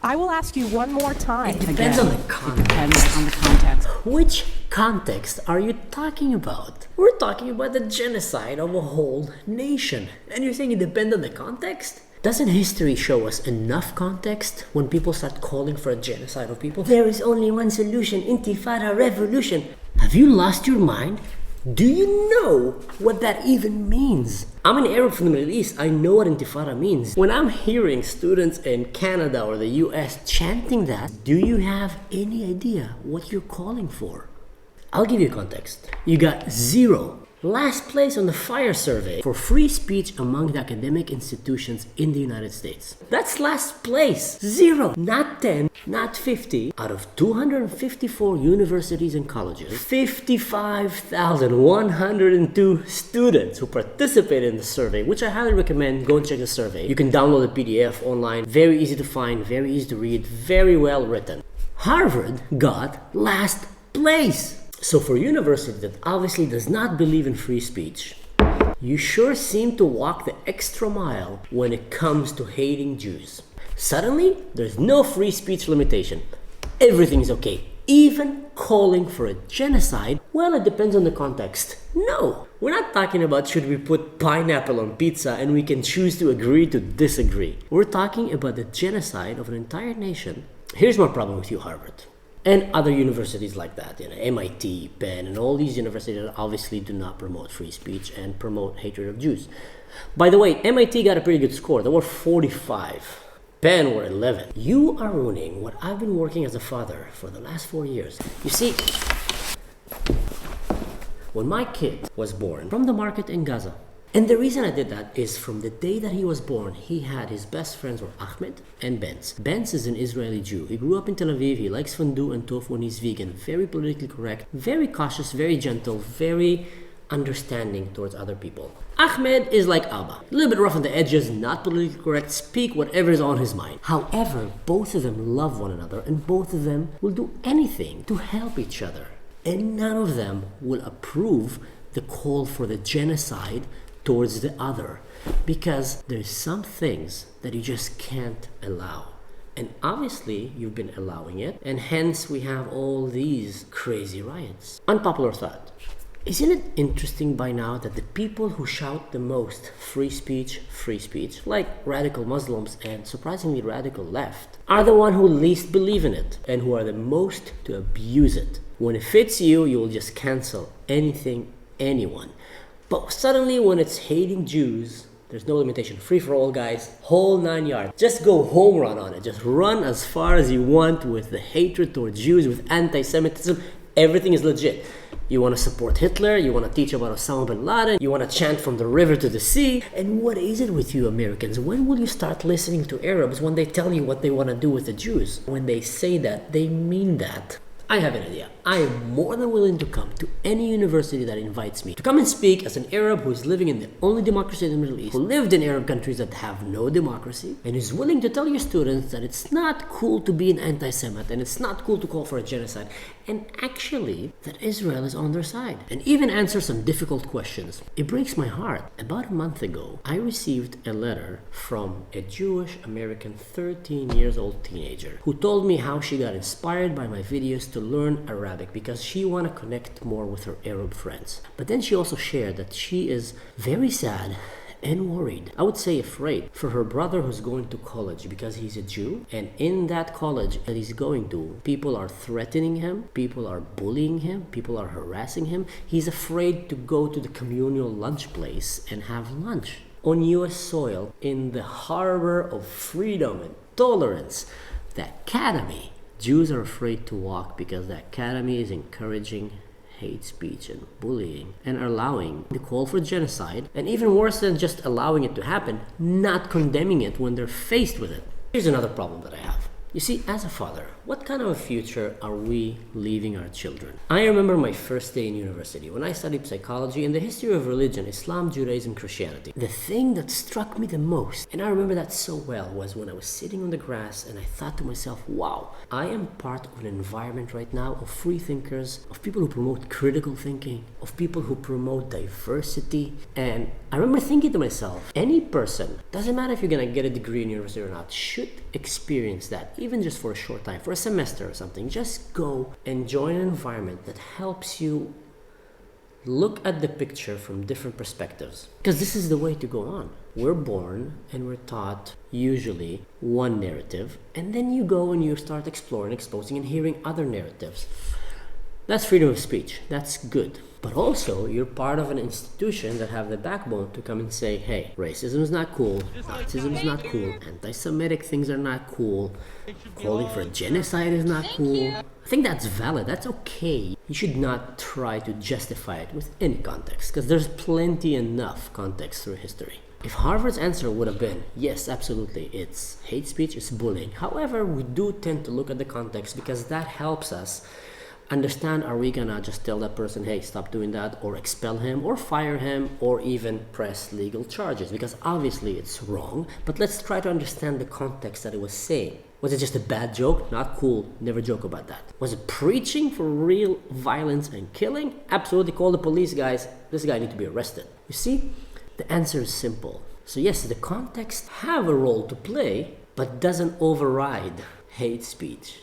I will ask you one more time. It depends on the context. It depends on the context. Which context are you talking about? We're talking about the genocide of a whole nation. And you're saying it depends on the context? Doesn't history show us enough context when people start calling for a genocide of people? There is only one solution, Intifada revolution. Have you lost your mind? Do you know what that even means? I'm an Arab from the Middle East. I know what Intifada means. When I'm hearing students in Canada or the US chanting that, do you have any idea what you're calling for? I'll give you context. You got 0. Last place on the FIRE survey for free speech among the academic institutions in the United States. That's last place. 0. Not 10, not 50. Out of 254 universities and colleges, 55,102 students who participated in the survey, which I highly recommend. Go and check the survey. You can download the PDF online. Very easy to find, very easy to read, very well written. Harvard got last place. So for a university that obviously does not believe in free speech, you sure seem to walk the extra mile when it comes to hating Jews. Suddenly, there's no free speech limitation. Everything's okay. Even calling for a genocide, well, it depends on the context. No, we're not talking about should we put pineapple on pizza and we can choose to agree to disagree. We're talking about the genocide of an entire nation. Here's my problem with you, Harvard. And other universities like that, MIT, PENN, and all these universities that obviously do not promote free speech and promote hatred of Jews. By the way, MIT got a pretty good score. They were 45. PENN were 11. You are ruining what I've been working as a father for the last 4 years. You see, when my kid was born from the market in Gaza, and the reason I did that is from the day that he was born, he had his best friends were Ahmed and Benz. Benz is an Israeli Jew. He grew up in Tel Aviv. He likes fondue and tofu and he's vegan. Very politically correct, very cautious, very gentle, very understanding towards other people. Ahmed is like Abba. A little bit rough on the edges, not politically correct, speak whatever is on his mind. However, both of them love one another and both of them will do anything to help each other. And none of them will approve the call for the genocide towards the other, because there's some things that you just can't allow. And obviously you've been allowing it, and hence we have all these crazy riots. Unpopular thought. Isn't it interesting by now that the people who shout the most free speech, like radical Muslims and surprisingly radical left, are the one who least believe in it and who are the most to abuse it? When it fits you, you will just cancel anything, anyone. But suddenly when it's hating Jews, there's no limitation. Free for all, guys. Whole 9 yards. Just go home run on it. Just run as far as you want with the hatred towards Jews, with anti-Semitism. Everything is legit. You want to support Hitler, you want to teach about Osama bin Laden, you want to chant from the river to the sea. And what is it with you Americans? When will you start listening to Arabs when they tell you what they want to do with the Jews? When they say that, they mean that. I have an idea. I am more than willing to come to any university that invites me to come and speak as an Arab who is living in the only democracy in the Middle East, who lived in Arab countries that have no democracy, and is willing to tell your students that it's not cool to be an anti-Semite and it's not cool to call for a genocide, and actually that Israel is on their side, and even answer some difficult questions. It breaks my heart. About a month ago, I received a letter from a Jewish American 13 years old teenager who told me how she got inspired by my videos to learn Arabic because she wanted to connect more with her Arab friends. But then she also shared that she is very sad and worried, I would say afraid, for her brother who's going to college because he's a Jew, and in that college that he's going to, people are threatening him, people are bullying him, people are harassing him. He's afraid to go to the communal lunch place and have lunch on US soil in the harbor of freedom and tolerance, the academy. Jews are afraid to walk because the academy is encouraging hate speech and bullying and allowing the call for genocide, and even worse than just allowing it to happen, not condemning it when they're faced with it. Here's another problem that I have. You see, as a father, what kind of a future are we leaving our children? I remember my first day in university when I studied psychology and the history of religion, Islam, Judaism, Christianity. The thing that struck me the most, and I remember that so well, was when I was sitting on the grass and I thought to myself, wow, I am part of an environment right now of free thinkers, of people who promote critical thinking, of people who promote diversity. And I remember thinking to myself, any person, doesn't matter if you're gonna get a degree in university or not, should experience that. even just for a short time, for a semester or something. Just go and join an environment that helps you look at the picture from different perspectives. Because this is the way to go on. We're born and we're taught usually one narrative, and then you go and you start exploring, exposing, and hearing other narratives. That's freedom of speech. That's good. But also, you're part of an institution that have the backbone to come and say, hey, racism is not cool, Nazism is not cool, anti-Semitic things are not cool, calling for genocide is not cool. I think that's valid. That's okay. You should not try to justify it with any context, because there's plenty enough context through history. If Harvard's answer would have been, yes, absolutely, it's hate speech, it's bullying. However, we do tend to look at the context because that helps us understand, are we gonna just tell that person, hey, stop doing that, or expel him, or fire him, or even press legal charges? Because obviously it's wrong, but let's try to understand the context that it was saying. Was it just a bad joke? Not cool, never joke about that. Was it preaching for real violence and killing? Absolutely, call the police, guys. This guy needs to be arrested. You see, the answer is simple. So yes, the context have a role to play, but doesn't override hate speech.